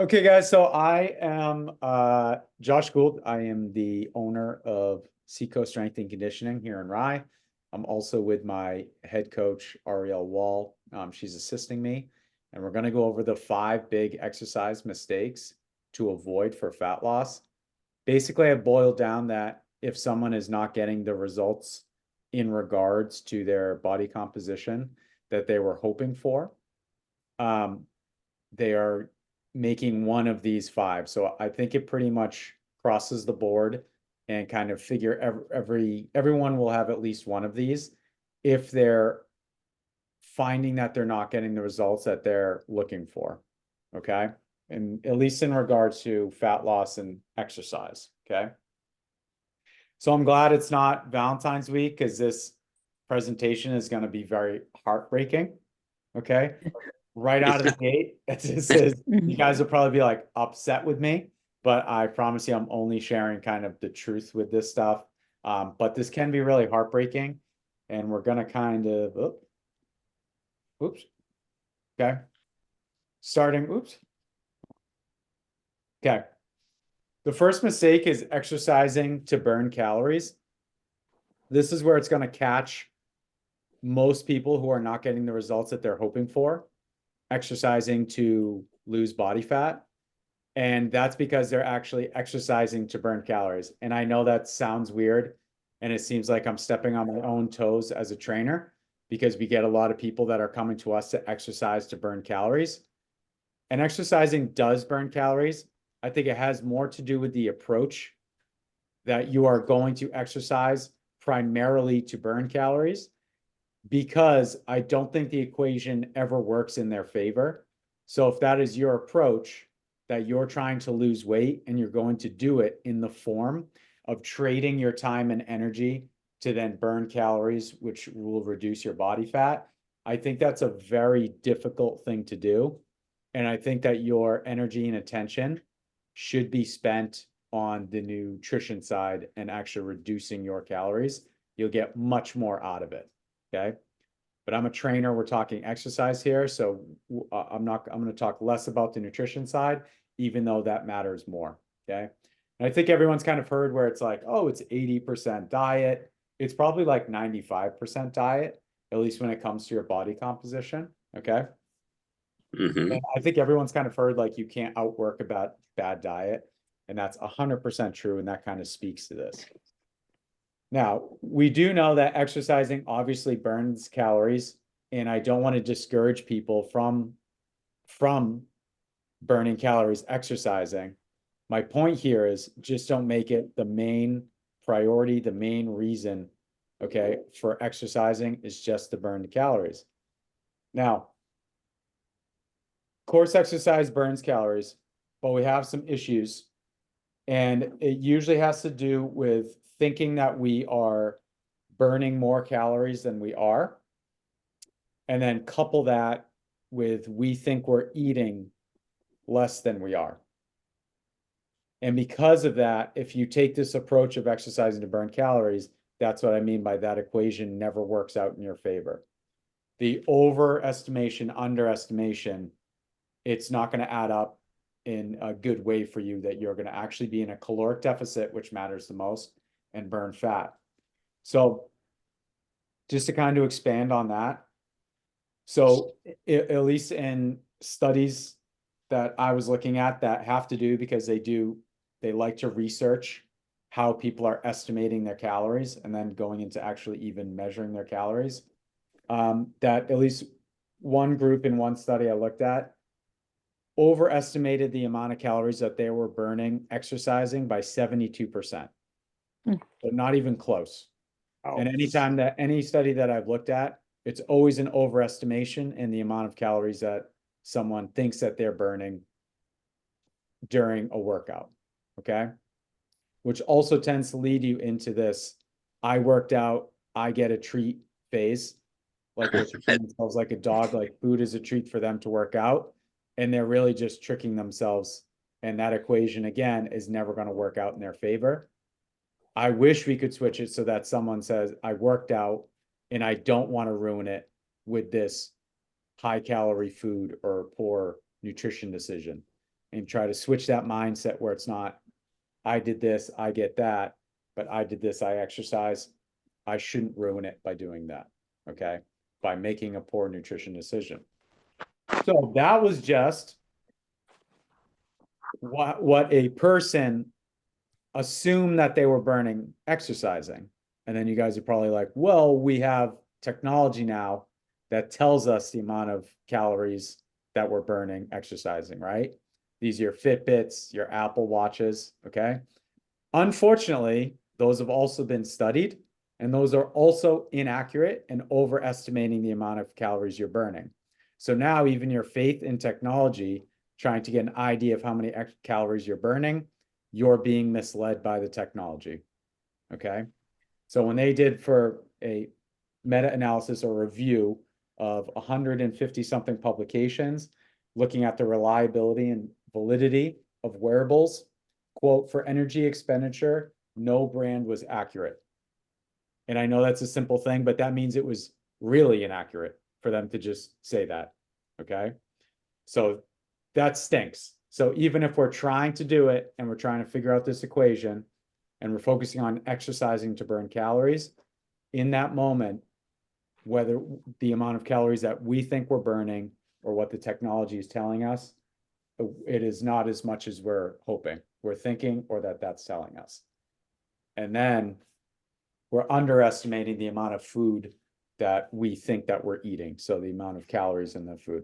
Okay, guys, so I am Josh Gould. I am the owner of Seacoast Strength and Conditioning here in Rye. I'm also with my head coach, Ariel Wall. She's assisting me, and we're going to go over the 5 big exercise mistakes to avoid for fat loss. Basically, I boiled down that if someone is not getting the results in regards to their body composition that they were hoping for, um, they are making one of these 5. So I think it pretty much crosses the board and kind of figure everyone will have at least one of these if they're finding that they're not getting the results that they're looking for. Okay. And at least in regards to fat loss and exercise. Okay. So I'm glad it's not Valentine's week because this presentation is going to be very heartbreaking. Okay. Right out of the gate, this is, you guys will probably be like upset with me, but I promise you, I'm only sharing kind of the truth with this stuff. But this can be really heartbreaking, and we're gonna kind of, oops, okay, starting, oops, okay. The first mistake is exercising to burn calories. This is where it's gonna catch most people who are not getting the results that they're hoping for, exercising to lose body fat. And that's because they're actually exercising to burn calories. And I know that sounds weird. And it seems like I'm stepping on my own toes as a trainer because we get a lot of people that are coming to us to exercise to burn calories. And exercising does burn calories. I think it has more to do with the approach that you are going to exercise primarily to burn calories, because I don't think the equation ever works in their favor. So if that is your approach, that you're trying to lose weight and you're going to do it in the form of trading your time and energy to then burn calories, which will reduce your body fat, I think that's a very difficult thing to do. And I think that your energy and attention should be spent on the nutrition side and actually reducing your calories. You'll get much more out of it. Okay. But I'm a trainer. We're talking exercise here. So I'm going to talk less about the nutrition side, even though that matters more. Okay. And I think everyone's kind of heard where it's like, oh, it's 80% diet. It's probably like 95% diet, at least when it comes to your body composition. Okay. And I think everyone's kind of heard like you can't outwork about bad diet. And that's 100% true. And that kind of speaks to this. Now, we do know that exercising obviously burns calories, and I don't want to discourage people from burning calories exercising. My point here is just don't make it the main priority, the main reason, okay, for exercising is just to burn the calories. Now, of course, exercise burns calories, but we have some issues, and it usually has to do with thinking that we are burning more calories than we are. And then couple that with we think we're eating less than we are. And because of that, if you take this approach of exercising to burn calories, that's what I mean by that equation never works out in your favor. The overestimation, underestimation, it's not going to add up in a good way for you, that you're going to actually be in a caloric deficit, which matters the most, and burn fat. So just to kind of expand on that. So at least in studies that I was looking at that have to do, because they like to research how people are estimating their calories and then going into actually even measuring their calories. That at least one group in one study I looked at overestimated the amount of calories that they were burning exercising by 72%. But not even close. And anytime that any study that I've looked at, it's always an overestimation in the amount of calories that someone thinks that they're burning during a workout. Okay. Which also tends to lead you into this, I worked out, I get a treat phase. Like they're treating themselves like a dog, like food is a treat for them to work out. And they're really just tricking themselves. And that equation, again, is never going to work out in their favor. I wish we could switch it so that someone says, I worked out and I don't want to ruin it with this high calorie food or poor nutrition decision. and try to switch that mindset where it's not, I did this, I get that, but I did this, I exercise. I shouldn't ruin it by doing that. Okay. By making a poor nutrition decision. So that was just what a person assumed that they were burning exercising. And then you guys are probably like, well, we have technology now that tells us the amount of calories that we're burning exercising, right? These are your Fitbits, your Apple Watches, okay? Unfortunately, those have also been studied, and those are also inaccurate and overestimating the amount of calories you're burning. So now even your faith in technology, trying to get an idea of how many calories you're burning, you're being misled by the technology, okay? So when they did for a meta-analysis or review of 150 something publications, looking at the reliability and validity of wearables, quote, for energy expenditure, no brand was accurate. And I know that's a simple thing, but that means it was really inaccurate for them to just say that, okay? So that stinks. So even if we're trying to do it and we're trying to figure out this equation and we're focusing on exercising to burn calories, in that moment, whether the amount of calories that we think we're burning or what the technology is telling us, it is not as much as we're hoping, we're thinking, or that's telling us. And then we're underestimating the amount of food that we think that we're eating. So the amount of calories in the food.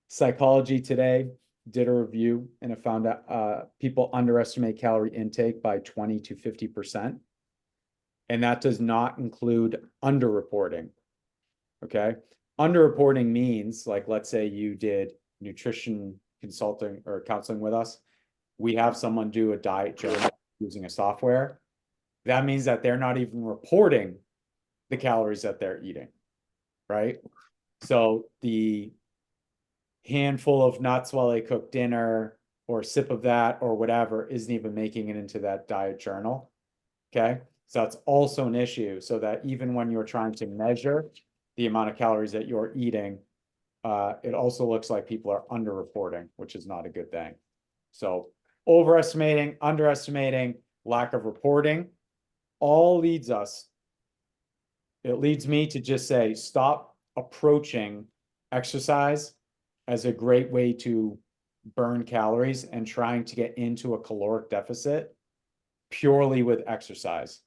Psychology Today did a review and it found that people underestimate calorie intake by 20 to 50%. And that does not include underreporting. Okay. Underreporting means, like, let's say you did nutrition consulting or counseling with us. We have someone do a diet journal using a software. That means that they're not even reporting the calories that they're eating, right? So the handful of nuts while they cook dinner or a sip of that or whatever isn't even making it into that diet journal. Okay. So that's also an issue. So that even when you're trying to measure the amount of calories that you're eating, it also looks like people are underreporting, which is not a good thing. So overestimating, underestimating, lack of reporting, all leads us. It leads me to just say, stop approaching exercise as a great way to burn calories and trying to get into a caloric deficit purely with exercise.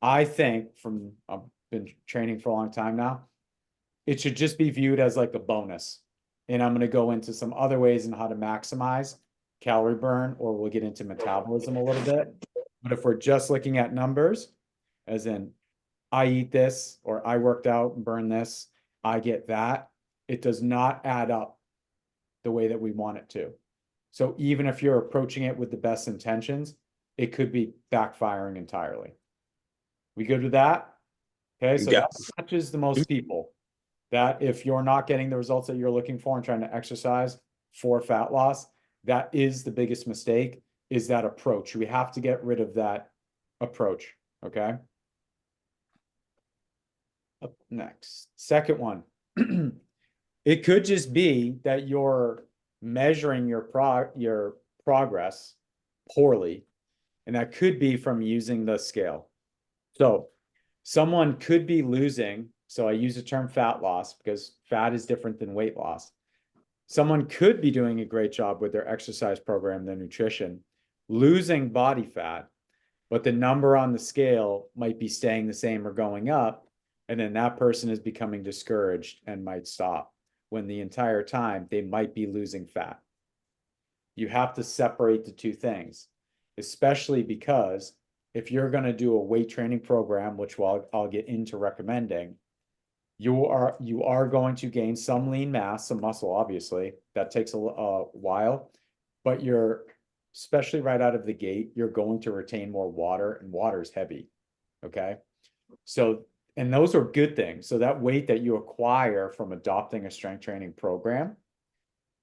I think I've been training for a long time now, it should just be viewed as like a bonus. And I'm going to go into some other ways in how to maximize calorie burn, or we'll get into metabolism a little bit. But if we're just looking at numbers, as in I eat this or I worked out and burned this, I get that, it does not add up the way that we want it to. So even if you're approaching it with the best intentions, it could be backfiring entirely. We good with that? Okay, so that catches the most people. That if you're not getting the results that you're looking for and trying to exercise for fat loss, that is the biggest mistake, is that approach. We have to get rid of that approach, okay? Up next, second one. It could just be that you're measuring your progress poorly, and that could be from using the scale. So someone could be losing, so I use the term fat loss because fat is different than weight loss. Someone could be doing a great job with their exercise program, their nutrition, losing body fat, but the number on the scale might be staying the same or going up, and then that person is becoming discouraged and might stop, when the entire time they might be losing fat. You have to separate the two things, especially because if you're going to do a weight training program, which I'll get into recommending, you are going to gain some lean mass, some muscle, obviously. That takes a while, but you're, especially right out of the gate, you're going to retain more water, and water is heavy. Okay. So, and those are good things. So that weight that you acquire from adopting a strength training program,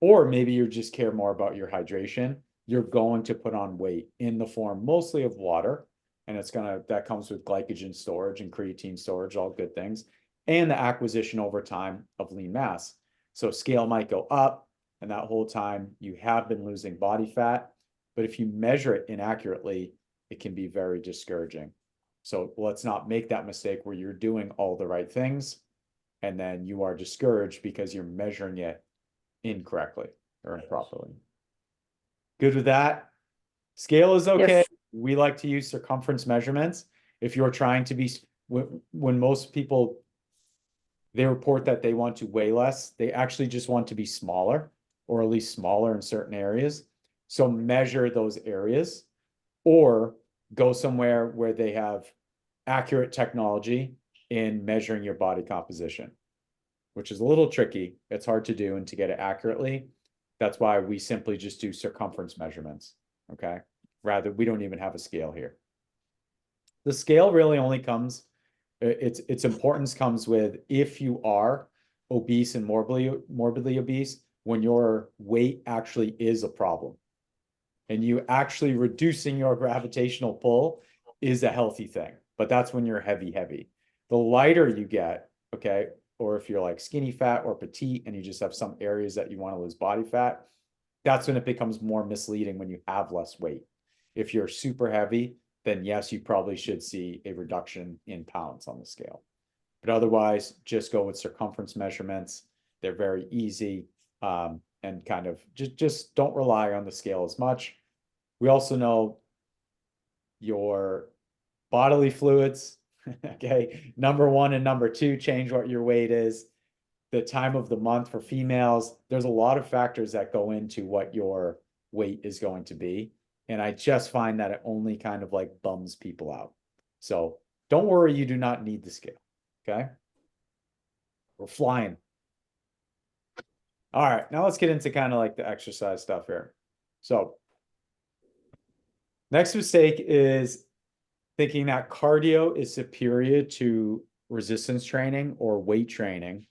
or maybe you just care more about your hydration, you're going to put on weight in the form mostly of water. And that comes with glycogen storage and creatine storage, all good things, and the acquisition over time of lean mass. So scale might go up, and that whole time you have been losing body fat. But if you measure it inaccurately, it can be very discouraging. So let's not make that mistake where you're doing all the right things and then you are discouraged because you're measuring it incorrectly or improperly. Good with that? Scale is okay. Yes. We like to use circumference measurements. If you're trying to be, when most people, they report that they want to weigh less, they actually just want to be smaller, or at least smaller in certain areas. So measure those areas, or go somewhere where they have accurate technology in measuring your body composition, which is a little tricky. It's hard to do and to get it accurately. That's why we simply just do circumference measurements. Okay. Rather, we don't even have a scale here. The scale really only comes, its importance comes with if you are obese and morbidly obese, when your weight actually is a problem. And you actually reducing your gravitational pull is a healthy thing. But that's when you're heavy. The lighter you get, okay, or if you're like skinny fat or petite and you just have some areas that you want to lose body fat, that's when it becomes more misleading when you have less weight. If you're super heavy, then yes, you probably should see a reduction in pounds on the scale. But otherwise, just go with circumference measurements. They're very easy, and kind of just don't rely on the scale as much. We also know your bodily fluids. Okay, number one and number two change what your weight is. The time of the month for females, there's a lot of factors that go into what your weight is going to be. And I just find that it only kind of like bums people out. So don't worry, you do not need the scale. Okay. We're flying. All right. Now let's get into kind of like the exercise stuff here. So next mistake is thinking that cardio is superior to resistance training or weight training.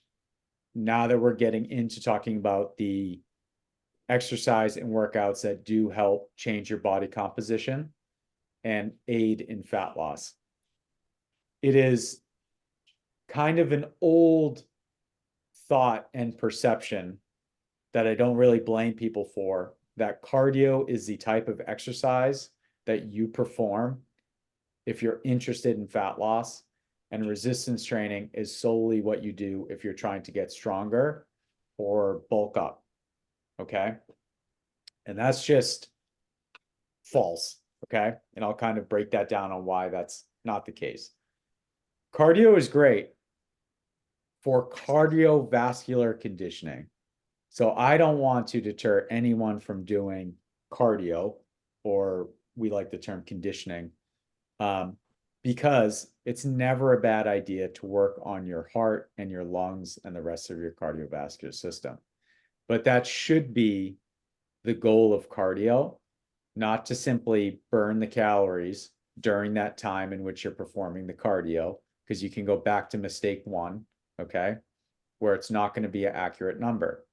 Now that we're getting into talking about the exercise and workouts that do help change your body composition and aid in fat loss. It is kind of an old thought and perception that I don't really blame people for, that cardio is the type of exercise that you perform if you're interested in fat loss, and resistance training is solely what you do if you're trying to get stronger or bulk up. Okay. And that's just false. Okay. And I'll kind of break that down on why that's not the case. Cardio is great for cardiovascular conditioning. So I don't want to deter anyone from doing cardio, or we like the term conditioning, because it's never a bad idea to work on your heart and your lungs and the rest of your cardiovascular system. But that should be the goal of cardio, not to simply burn the calories during that time in which you're performing the cardio, because you can go back to mistake one, okay, where it's not going to be an accurate number.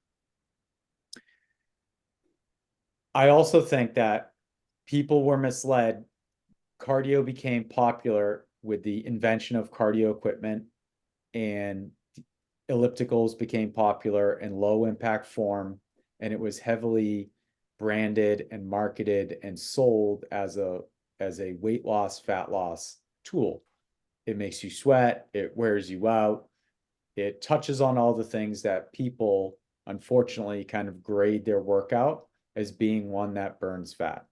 I also think that people were misled. Cardio became popular with the invention of cardio equipment, and ellipticals became popular in low impact form, and it was heavily branded and marketed and sold as a weight loss, fat loss tool. It makes you sweat, it wears you out, it touches on all the things that people unfortunately kind of grade their workout as being one that burns fat.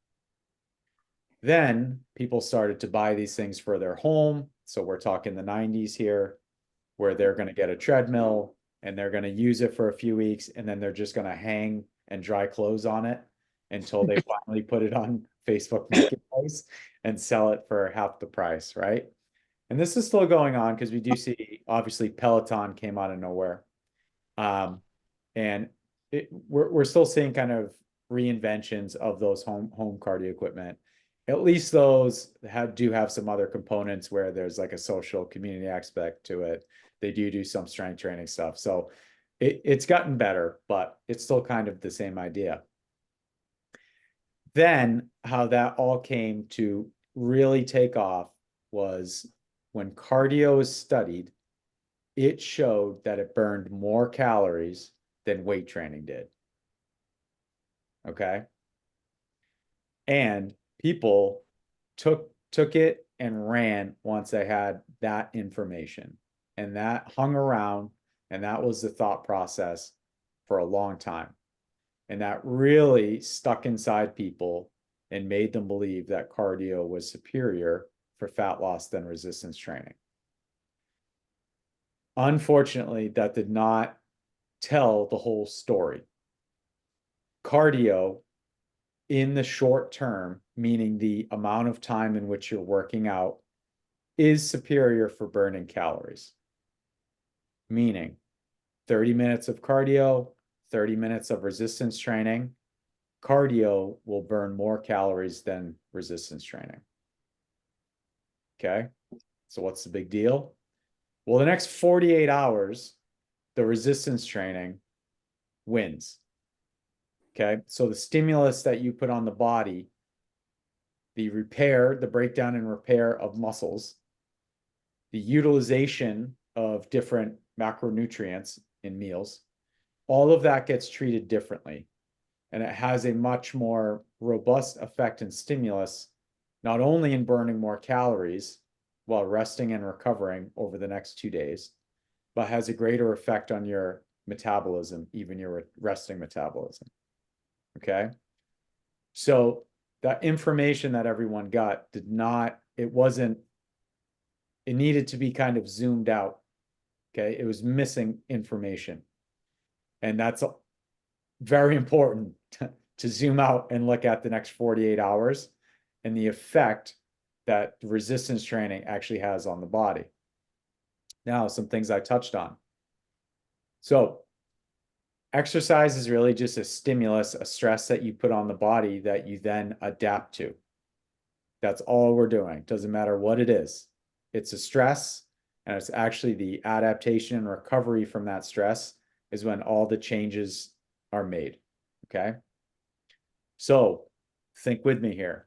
Then people started to buy these things for their home. So we're talking the 90s here, where they're going to get a treadmill and they're going to use it for a few weeks, and then they're just going to hang and dry clothes on it until they finally put it on Facebook Marketplace and sell it for half the price, right? And this is still going on because we do see, obviously, Peloton came out of nowhere. And we're still seeing kind of reinventions of those home cardio equipment. At least those do have some other components where there's like a social community aspect to it. They do some strength training stuff. So it's gotten better, but it's still kind of the same idea. Then how that all came to really take off was when cardio is studied, it showed that it burned more calories than weight training did. Okay. And people took it and ran once they had that information. And that hung around, and that was the thought process for a long time. And that really stuck inside people and made them believe that cardio was superior for fat loss than resistance training. Unfortunately, that did not tell the whole story. Cardio in the short term, meaning the amount of time in which you're working out, is superior for burning calories. Meaning 30 minutes of cardio, 30 minutes of resistance training. Cardio will burn more calories than resistance training. Okay. So what's the big deal? Well, the next 48 hours, the resistance training wins. Okay. So the stimulus that you put on the body, the repair, the breakdown and repair of muscles, the utilization of different macronutrients in meals, all of that gets treated differently. And it has a much more robust effect and stimulus, not only in burning more calories while resting and recovering over the next 2 days, but has a greater effect on your metabolism, even your resting metabolism. Okay. So that information that everyone got did not, it wasn't, it needed to be kind of zoomed out. Okay. It was missing information. And that's very important to zoom out and look at the next 48 hours and the effect that resistance training actually has on the body. Now, some things I touched on. So exercise is really just a stimulus, a stress that you put on the body that you then adapt to. That's all we're doing. Doesn't matter what it is. It's a stress, and it's actually the adaptation and recovery from that stress is when all the changes are made. Okay. So think with me here.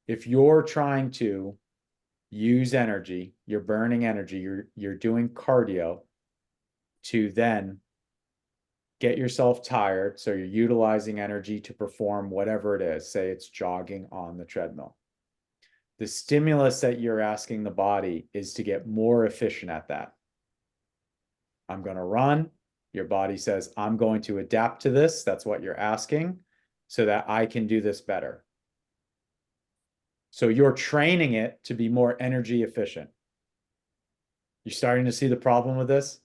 If you're trying to use energy, you're burning energy, you're doing cardio to then get yourself tired. So you're utilizing energy to perform whatever it is. Say it's jogging on the treadmill. The stimulus that you're asking the body is to get more efficient at that. I'm going to run. Your body says, I'm going to adapt to this. That's what you're asking so that I can do this better. So you're training it to be more energy efficient. You're starting to see the problem with this?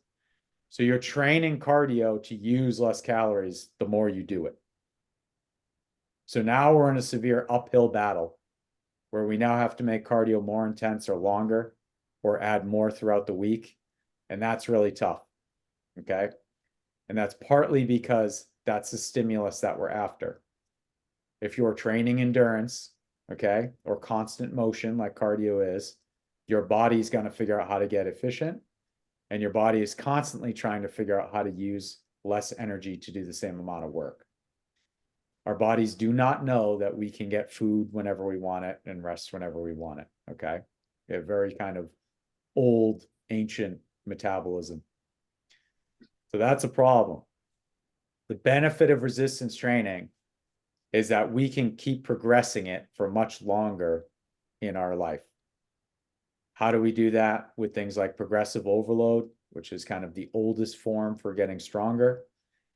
So you're training cardio to use less calories the more you do it. So now we're in a severe uphill battle where we now have to make cardio more intense or longer or add more throughout the week. And that's really tough. Okay. And that's partly because that's the stimulus that we're after. If you're training endurance, okay, or constant motion like cardio is, your body's going to figure out how to get efficient, and your body is constantly trying to figure out how to use less energy to do the same amount of work. Our bodies do not know that we can get food whenever we want it and rest whenever we want it. Okay. We have very kind of old, ancient metabolism. So that's a problem. The benefit of resistance training is that we can keep progressing it for much longer in our life. How do we do that? With things like progressive overload, which is kind of the oldest form for getting stronger.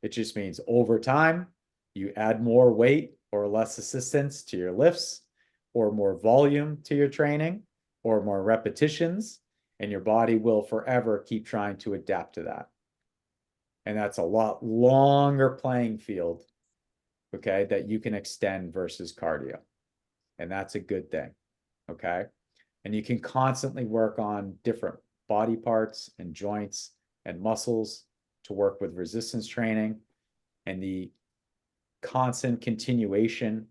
It just means over time, you add more weight or less assistance to your lifts, or more volume to your training, or more repetitions, and your body will forever keep trying to adapt to that. And that's a lot longer playing field, okay, that you can extend versus cardio. And that's a good thing, okay? And you can constantly work on different body parts and joints and muscles to work with resistance training, and the constant continuation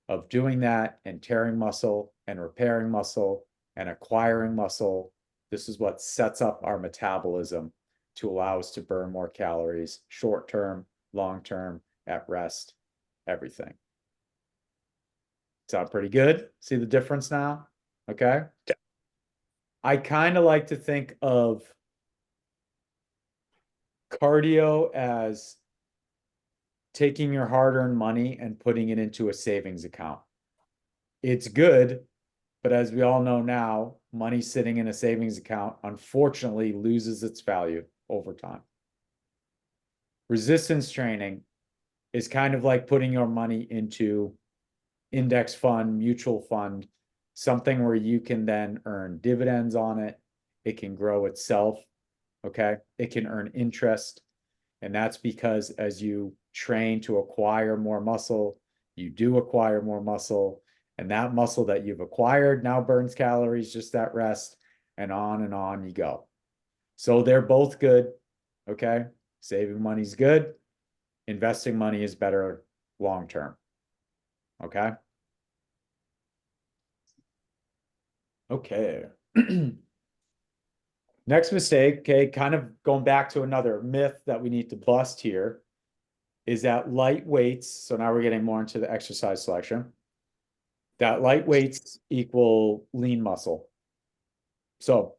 of doing that and tearing muscle and repairing muscle and acquiring muscle. This is what sets up our metabolism to allow us to burn more calories, short term, long term, at rest, everything. Sound pretty good? See the difference now? Okay. I kind of like to think of cardio as taking your hard-earned money and putting it into a savings account. It's good, but as we all know now, money sitting in a savings account unfortunately loses its value over time. Resistance training is kind of like putting your money into index fund, mutual fund, something where you can then earn dividends on it. It can grow itself. Okay. It can earn interest. And that's because as you train to acquire more muscle, you do acquire more muscle. And that muscle that you've acquired now burns calories just at rest, and on you go. So they're both good. Okay. Saving money is good. Investing money is better long term. Okay. Okay. Next mistake, okay, kind of going back to another myth that we need to bust here, is that light weights, so now we're getting more into the exercise selection, that light weights equal lean muscle. So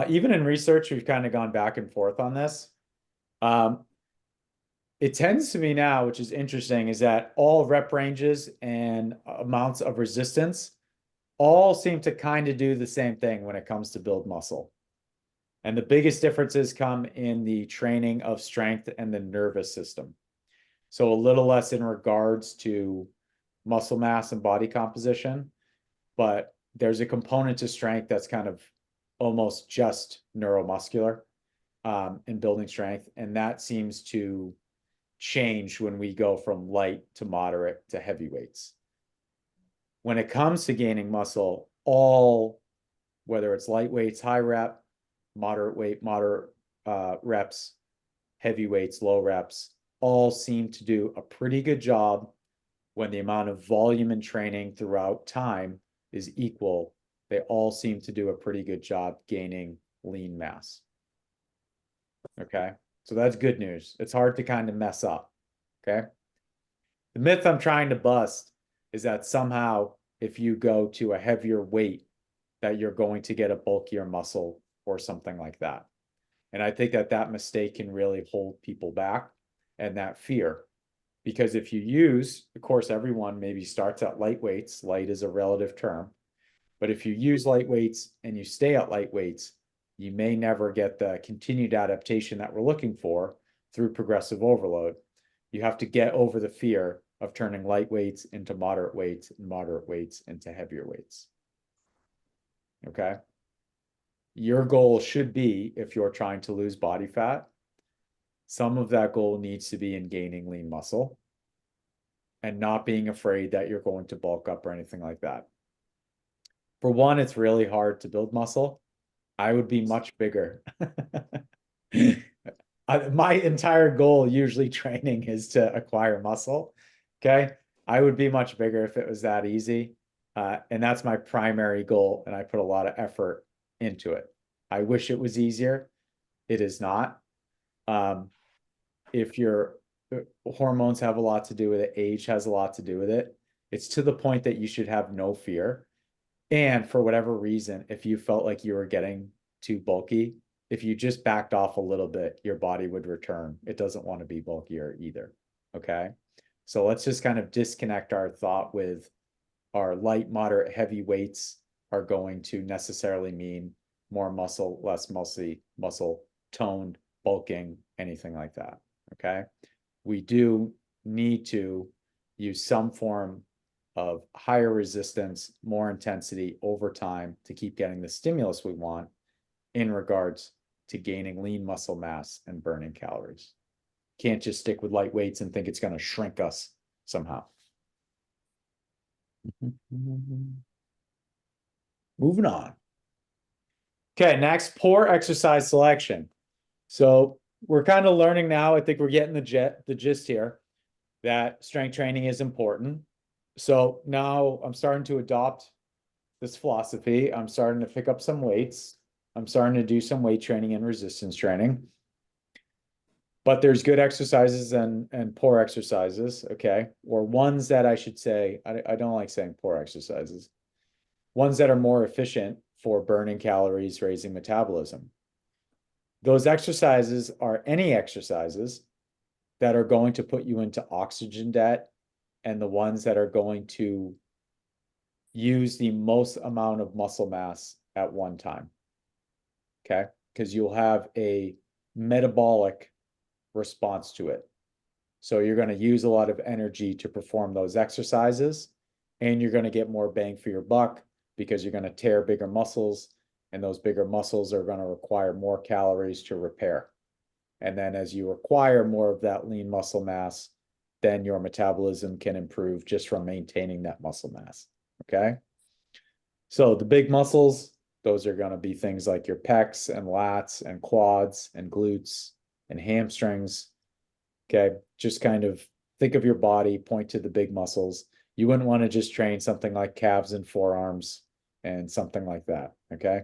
even in research, we've kind of gone back and forth on this. It tends to be now, which is interesting, is that all rep ranges and amounts of resistance all seem to kind of do the same thing when it comes to build muscle. And the biggest differences come in the training of strength and the nervous system. So a little less in regards to muscle mass and body composition, but there's a component to strength that's kind of almost just neuromuscular in building strength. And that seems to change when we go from light to moderate to heavy weights. When it comes to gaining muscle, whether it's light weights, high rep, moderate weight, moderate reps, heavy weights, low reps, all seem to do a pretty good job when the amount of volume and training throughout time is equal. They all seem to do a pretty good job gaining lean mass. Okay, so that's good news. It's hard to kind of mess up. Okay, the myth I'm trying to bust is that somehow if you go to a heavier weight, that you're going to get a bulkier muscle or something like that. And I think that that mistake can really hold people back, and that fear. Because if you use, of course, everyone maybe starts at light weights. Light is a relative term. But if you use light weights and you stay at light weights, you may never get the continued adaptation that we're looking for through progressive overload. You have to get over the fear of turning light weights into moderate weights and moderate weights into heavier weights. Okay. Your goal should be, if you're trying to lose body fat, some of that goal needs to be in gaining lean muscle and not being afraid that you're going to bulk up or anything like that. For one, it's really hard to build muscle. I would be much bigger. My entire goal usually training is to acquire muscle. Okay. I would be much bigger if it was that easy. And that's my primary goal. And I put a lot of effort into it. I wish it was easier. It is not. If your hormones have a lot to do with it, age has a lot to do with it. It's to the point that you should have no fear. And for whatever reason, if you felt like you were getting too bulky, if you just backed off a little bit, your body would return. It doesn't want to be bulkier either. Okay. So let's just kind of disconnect our thought with our light, moderate, heavy weights are going to necessarily mean more muscle, less muscle toned, bulking, anything like that. Okay. We do need to use some form of higher resistance, more intensity over time to keep getting the stimulus we want in regards to gaining lean muscle mass and burning calories. Can't just stick with light weights and think it's going to shrink us somehow. Moving on. Okay, next, poor exercise selection. So we're kind of learning now, I think we're getting the gist here, that strength training is important. So now I'm starting to adopt this philosophy. I'm starting to pick up some weights. I'm starting to do some weight training and resistance training. But there's good exercises and poor exercises, okay? Or ones that I should say, I don't like saying poor exercises. Ones that are more efficient for burning calories, raising metabolism. Those exercises are any exercises that are going to put you into oxygen debt and the ones that are going to use the most amount of muscle mass at one time. Okay? Because you'll have a metabolic response to it. So you're going to use a lot of energy to perform those exercises, and you're going to get more bang for your buck because you're going to tear bigger muscles, and those bigger muscles are going to require more calories to repair. And then as you acquire more of that lean muscle mass, then your metabolism can improve just from maintaining that muscle mass. Okay? So the big muscles, those are going to be things like your pecs and lats and quads and glutes and hamstrings. Okay, just kind of think of your body, point to the big muscles. You wouldn't want to just train something like calves and forearms and something like that. Okay,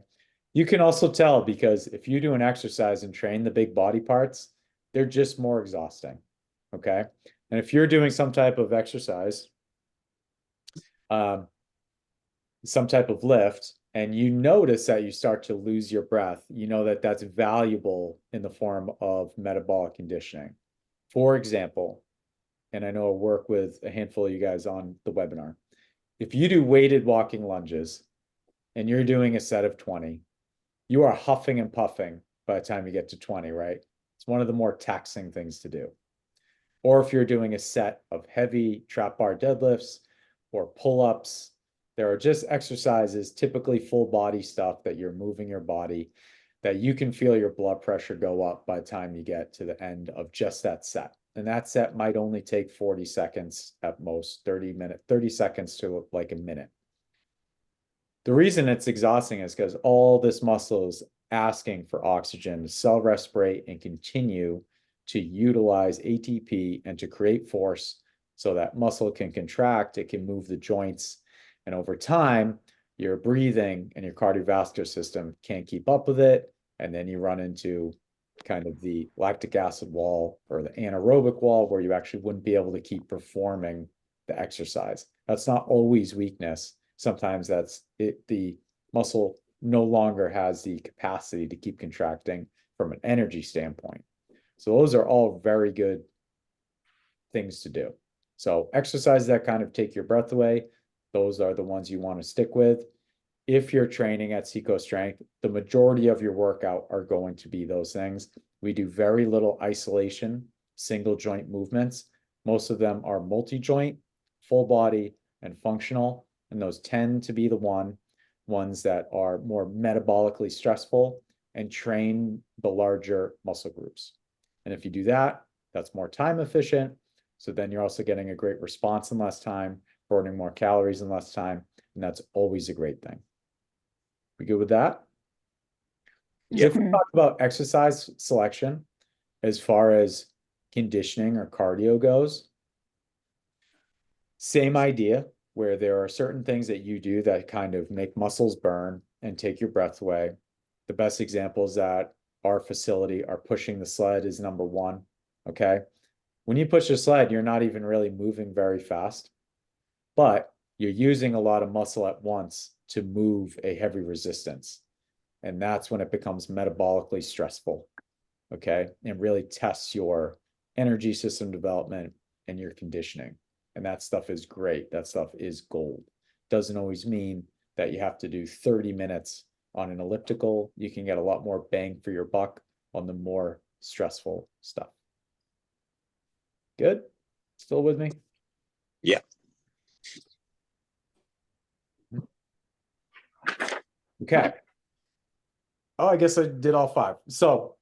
you can also tell because if you do an exercise and train the big body parts, they're just more exhausting. Okay, and if you're doing some type of exercise, some type of lift, and you notice that you start to lose your breath, you know that that's valuable in the form of metabolic conditioning. For example, and I know I work with a handful of you guys on the webinar. If you do weighted walking lunges and you're doing a set of 20, you are huffing and puffing by the time you get to 20, right? It's one of the more taxing things to do. Or if you're doing a set of heavy trap bar deadlifts or pull-ups, there are just exercises, typically full body stuff that you're moving your body, that you can feel your blood pressure go up by the time you get to the end of just that set. And that set might only take 40 seconds at most, 30 seconds to like a minute. The reason it's exhausting is because all this muscle is asking for oxygen to self-respirate and continue to utilize ATP and to create force so that muscle can contract, it can move the joints. And over time, your breathing and your cardiovascular system can't keep up with it. And then you run into kind of the lactic acid wall or the anaerobic wall where you actually wouldn't be able to keep performing the exercise. That's not always weakness. Sometimes that's it, the muscle no longer has the capacity to keep contracting from an energy standpoint. So those are all very good things to do. So exercises that kind of take your breath away, those are the ones you want to stick with. If you're training at Seco Strength, the majority of your workout are going to be those things. We do very little isolation, single joint movements. Most of them are multi-joint, full body, and functional. And those tend to be the ones that are more metabolically stressful and train the larger muscle groups. And if you do that, that's more time efficient. So then you're also getting a great response in less time, burning more calories in less time. And that's always a great thing. We good with that? Yeah. If we talk about exercise selection, as far as conditioning or cardio goes, same idea where there are certain things that you do that kind of make muscles burn and take your breath away. The best examples at our facility are pushing the sled is number one. Okay. When you push a sled, you're not even really moving very fast, but you're using a lot of muscle at once to move a heavy resistance. And that's when it becomes metabolically stressful. Okay. And really tests your energy system development and your conditioning. And that stuff is great. That stuff is gold. Doesn't always mean that you have to do 30 minutes on an elliptical. You can get a lot more bang for your buck on the more stressful stuff. Good? Still with me? Yeah. Okay. Oh, I guess I did all five. So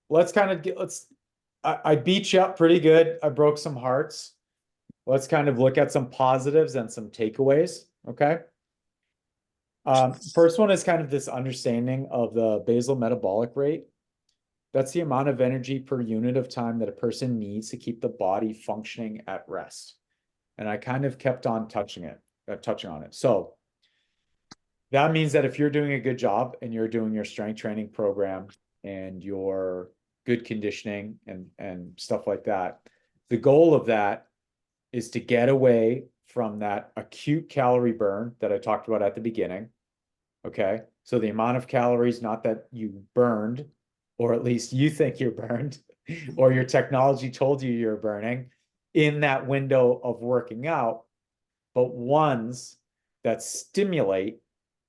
let's kind of get, I beat you up pretty good. I broke some hearts. Let's kind of look at some positives and some takeaways. Okay. First one is kind of this understanding of the basal metabolic rate. That's the amount of energy per unit of time that a person needs to keep the body functioning at rest. And I kind of kept on touching on it. So that means that if you're doing a good job and you're doing your strength training program and your good conditioning and stuff like that, the goal of that is to get away from that acute calorie burn that I talked about at the beginning. Okay. So the amount of calories, not that you burned, or at least you think you're burned, or your technology told you you're burning in that window of working out, but ones that stimulate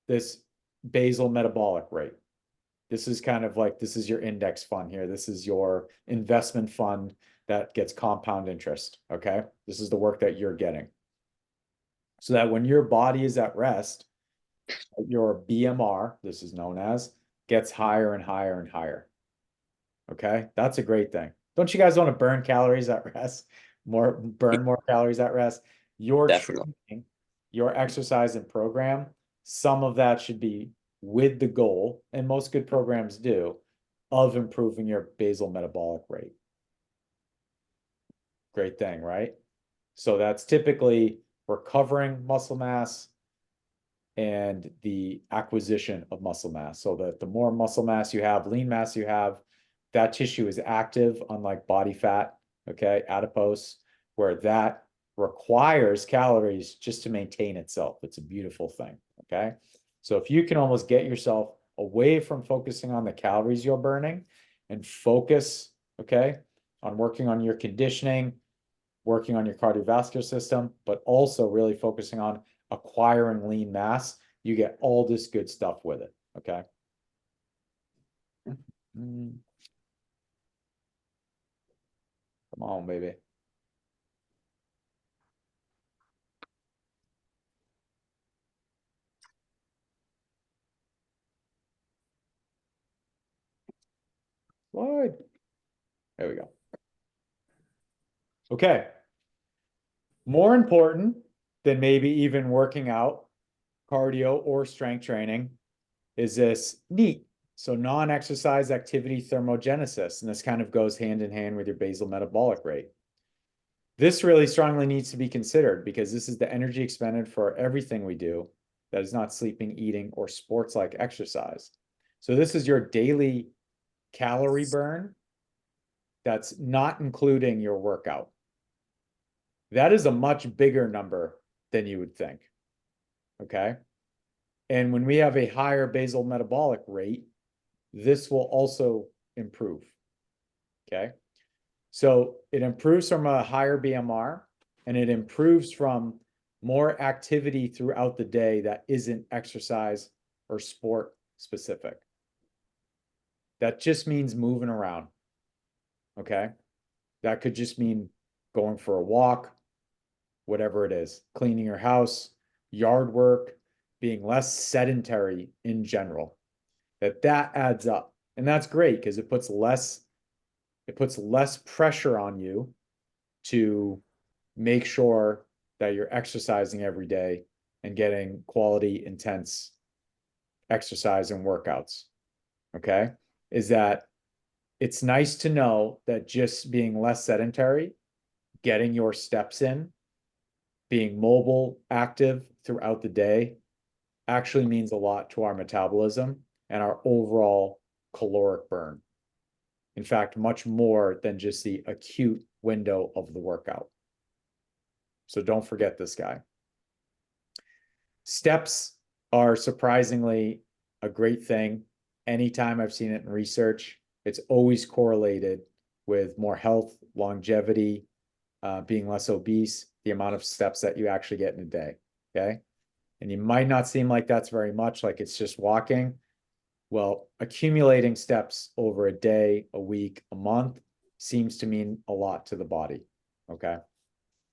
this basal metabolic rate. This is kind of like, this is your index fund here. This is your investment fund that gets compound interest, okay? This is the work that you're getting. So that when your body is at rest, your BMR, this is known as, gets higher and higher and higher. Okay, that's a great thing. Don't you guys want to burn calories at rest? Burn more calories at rest. Your Definitely. training, your exercise and program, some of that should be with the goal, and most good programs do, of improving your basal metabolic rate. Great thing, right? So that's typically recovering muscle mass and the acquisition of muscle mass. So that the more muscle mass you have, lean mass you have, that tissue is active, unlike body fat, okay, adipose, where that requires calories just to maintain itself. It's a beautiful thing, okay? So if you can almost get yourself away from focusing on the calories you're burning and focus, okay, on working on your conditioning, working on your cardiovascular system, but also really focusing on acquiring lean mass, you get all this good stuff with it, okay? Come on, baby. What? There we go. Okay. More important than maybe even working out, cardio, or strength training is this NEAT. So non-exercise activity thermogenesis. And this kind of goes hand in hand with your basal metabolic rate. This really strongly needs to be considered because this is the energy expended for everything we do that is not sleeping, eating, or sports like exercise. So this is your daily calorie burn that's not including your workout. That is a much bigger number than you would think. Okay. And when we have a higher basal metabolic rate, this will also improve. Okay. So it improves from a higher BMR and it improves from more activity throughout the day that isn't exercise or sport specific. That just means moving around. Okay. That could just mean going for a walk, whatever it is, cleaning your house, yard work, being less sedentary in general. That adds up. And that's great because it puts less pressure on you to make sure that you're exercising every day and getting quality, intense exercise and workouts. Okay. Is that it's nice to know that just being less sedentary, getting your steps in, being mobile, active throughout the day actually means a lot to our metabolism and our overall caloric burn. In fact, much more than just the acute window of the workout. So don't forget this guy. Steps are surprisingly a great thing. Anytime I've seen it in research, it's always correlated with more health, longevity, being less obese, the amount of steps that you actually get in a day. Okay. And you might not seem like that's very much, like it's just walking. Well, accumulating steps over a day, a week, a month seems to mean a lot to the body. Okay.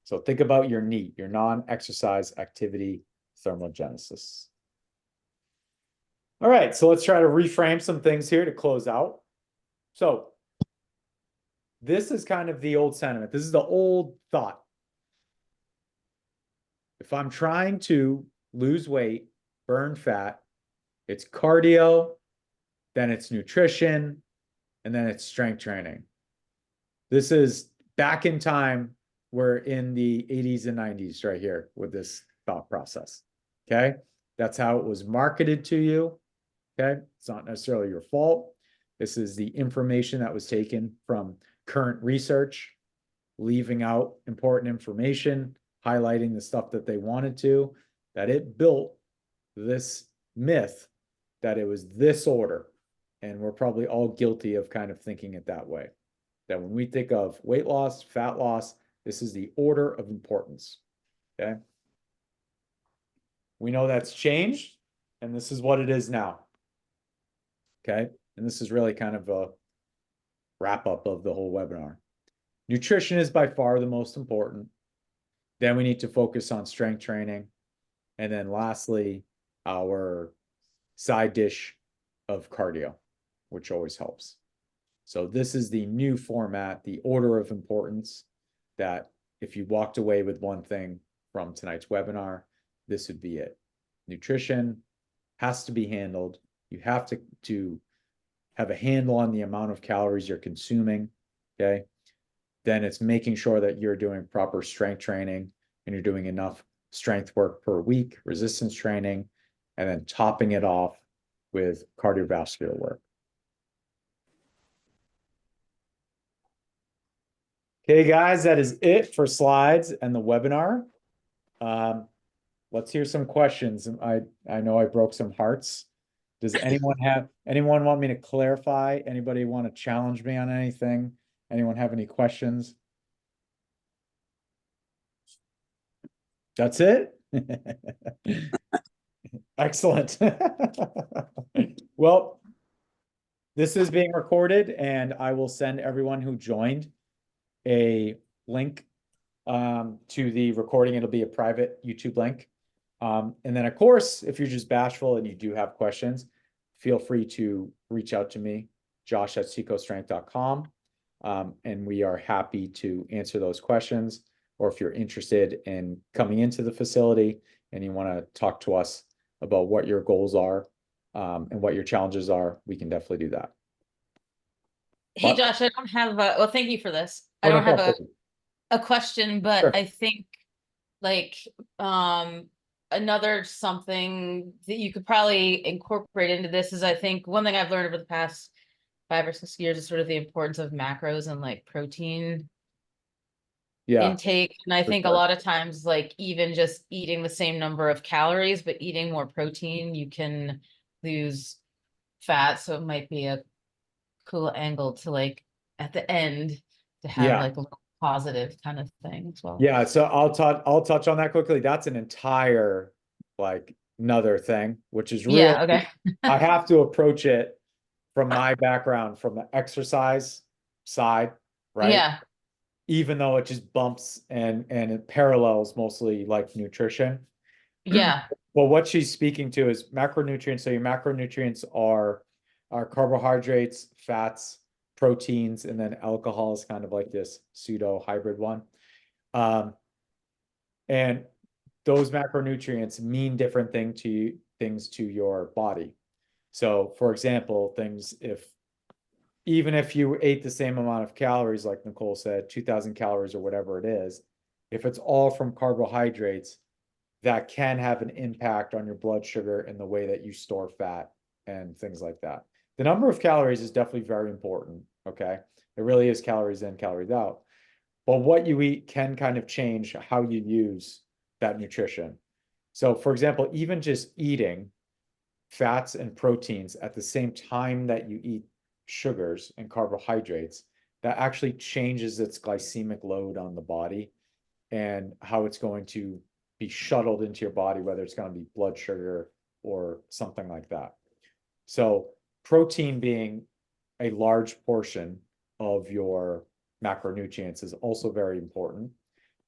So think about your NEAT, your non-exercise activity thermogenesis. All right. So let's try to reframe some things here to close out. So this is kind of the old sentiment. This is the old thought. If I'm trying to lose weight, burn fat, it's cardio, then it's nutrition, and then it's strength training. This is back in time. We're in the 80s and 90s right here with this thought process. Okay. That's how it was marketed to you. Okay. It's not necessarily your fault. This is the information that was taken from current research, leaving out important information, highlighting the stuff that they wanted to, that it built this myth that it was this order. And we're probably all guilty of kind of thinking it that way. that when we think of weight loss, fat loss, this is the order of importance. Okay. We know that's changed, and this is what it is now. Okay. And this is really kind of a wrap up of the whole webinar. Nutrition is by far the most important. Then we need to focus on strength training. And then lastly, our side dish of cardio, which always helps. So this is the new format, the order of importance, that if you walked away with one thing from tonight's webinar, this would be it. Nutrition has to be handled. You have to have a handle on the amount of calories you're consuming, okay? Then it's making sure that you're doing proper strength training and you're doing enough strength work per week, resistance training, and then topping it off with cardiovascular work. Okay, guys, that is it for slides and the webinar. Let's hear some questions. I know I broke some hearts. Does anyone want me to clarify? Anybody want to challenge me on anything? Anyone have any questions? That's it? Excellent. Well, this is being recorded, and I will send everyone who joined a link to the recording. It'll be a private YouTube link. And then, of course, if you're just bashful and you do have questions, feel free to reach out to me, josh@secostrength.com. And we are happy to answer those questions. Or if you're interested in coming into the facility and you want to talk to us about what your goals are and what your challenges are, we can definitely do that. Hey, Josh, I don't have well, thank you for this. I Oh, no don't have problem. a question, but Sure. I think like another something that you could probably incorporate into this is, I think one thing I've learned over the past 5 or 6 years is sort of the importance of macros and like protein Yeah, intake. And I for think a sure. lot of times, like even just eating the same number of calories, but eating more protein, you can lose fat. So it might be a cool angle to like at the end to have Yeah. like a little positive kind of thing as well. Yeah, so I'll touch on that quickly. That's an entire like another thing, which is really Yeah, okay. I have to approach it from my background from the exercise side, right? Yeah. Even though it just bumps and it parallels mostly like nutrition. Yeah. Well, what she's speaking to is macronutrients. So your macronutrients are carbohydrates, fats, proteins, and then alcohol is kind of like this pseudo hybrid one. And those macronutrients mean different things to your body. So for example, even if you ate the same amount of calories, like Nicole said, 2,000 calories or whatever it is, if it's all from carbohydrates, that can have an impact on your blood sugar and the way that you store fat and things like that. The number of calories is definitely very important, okay? It really is calories in, calories out. But what you eat can kind of change how you use that nutrition. So for example, even just eating fats and proteins at the same time that you eat sugars and carbohydrates, that actually changes its glycemic load on the body and how it's going to be shuttled into your body, whether it's going to be blood sugar or something like that. So protein being a large portion of your macronutrients is also very important.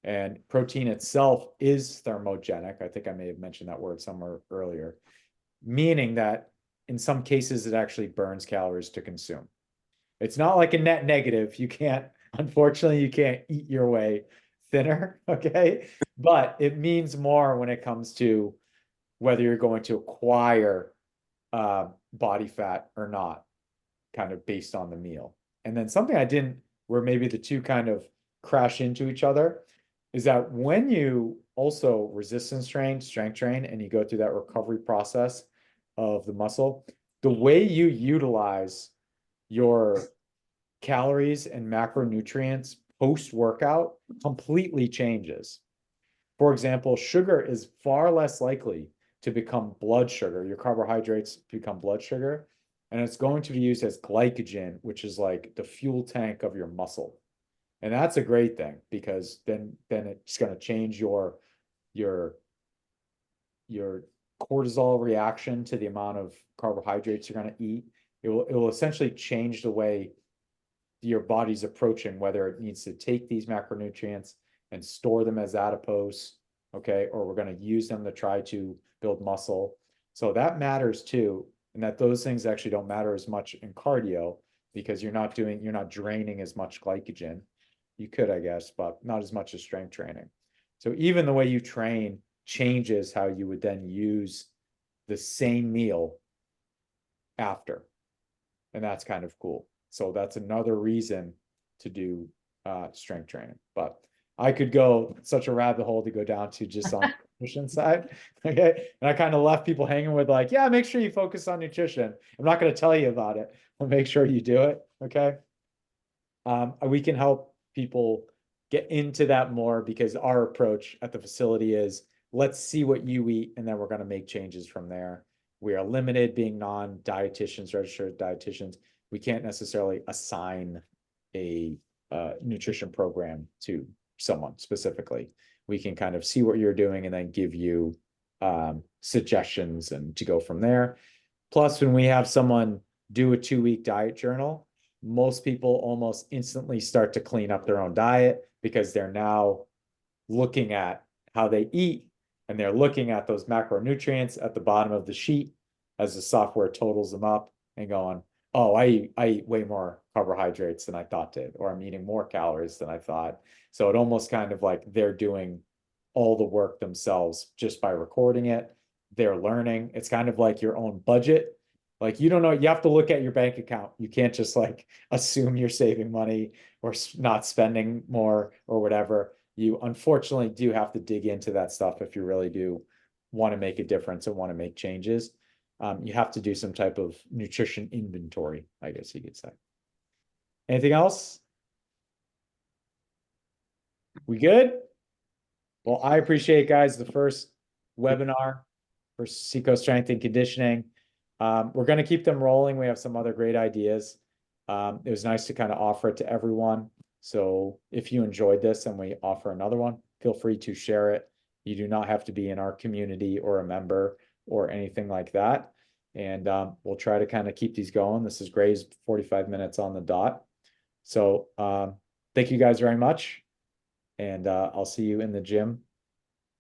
And protein itself is thermogenic. I think I may have mentioned that word somewhere earlier, meaning that in some cases it actually burns calories to consume. It's not like a net negative. Unfortunately, you can't eat your way thinner, okay? But it means more when it comes to whether you're going to acquire body fat or not, kind of based on the meal. And then something where maybe the two kind of crash into each other, is that when you also resistance train, strength train, and you go through that recovery process of the muscle, the way you utilize your calories and macronutrients post-workout completely changes. For example, sugar is far less likely to become blood sugar. Your carbohydrates become blood sugar and it's going to be used as glycogen, which is like the fuel tank of your muscle. And that's a great thing because then it's going to change your cortisol reaction to the amount of carbohydrates you're going to eat. It will essentially change the way your body's approaching whether it needs to take these macronutrients and store them as adipose, okay, or we're going to use them to try to build muscle. So that matters too, and that those things actually don't matter as much in cardio because you're not draining as much glycogen. You could, I guess, but not as much as strength training. So even the way you train changes how you would then use the same meal after. And that's kind of cool. So that's another reason to do strength training. But I could go such a rabbit hole to go down to just on the nutrition side. Okay. And I kind of left people hanging with like, yeah, make sure you focus on nutrition. I'm not going to tell you about it. We'll make sure you do it. Okay. We can help people get into that more because our approach at the facility is let's see what you eat and then we're going to make changes from there. We are limited being non-dietitians, registered dietitians. We can't necessarily assign a nutrition program to someone specifically. We can kind of see what you're doing and then give you suggestions and to go from there. Plus, when we have someone do a 2-week diet journal, most people almost instantly start to clean up their own diet because they're now looking at how they eat and they're looking at those macronutrients at the bottom of the sheet as the software totals them up and going, oh, I eat way more carbohydrates than I thought did, or I'm eating more calories than I thought. So it almost kind of like they're doing all the work themselves just by recording it. They're learning. It's kind of like your own budget. Like you don't know, you have to look at your bank account. You can't just like assume you're saving money or not spending more or whatever. You unfortunately do have to dig into that stuff if you really do want to make a difference and want to make changes. You have to do some type of nutrition inventory, I guess you could say. Anything else? We good? Well, I appreciate, guys, the first webinar for Seco Strength and Conditioning. We're going to keep them rolling. We have some other great ideas. It was nice to kind of offer it to everyone. So if you enjoyed this and we offer another one, feel free to share it. You do not have to be in our community or a member or anything like that. And we'll try to kind of keep these going. This is great. 45 minutes on the dot. So thank you guys very much. And I'll see you in the gym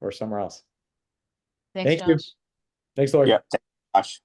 or somewhere else. Thanks, Thank you. Josh. Thanks, Lori. Yeah. Josh.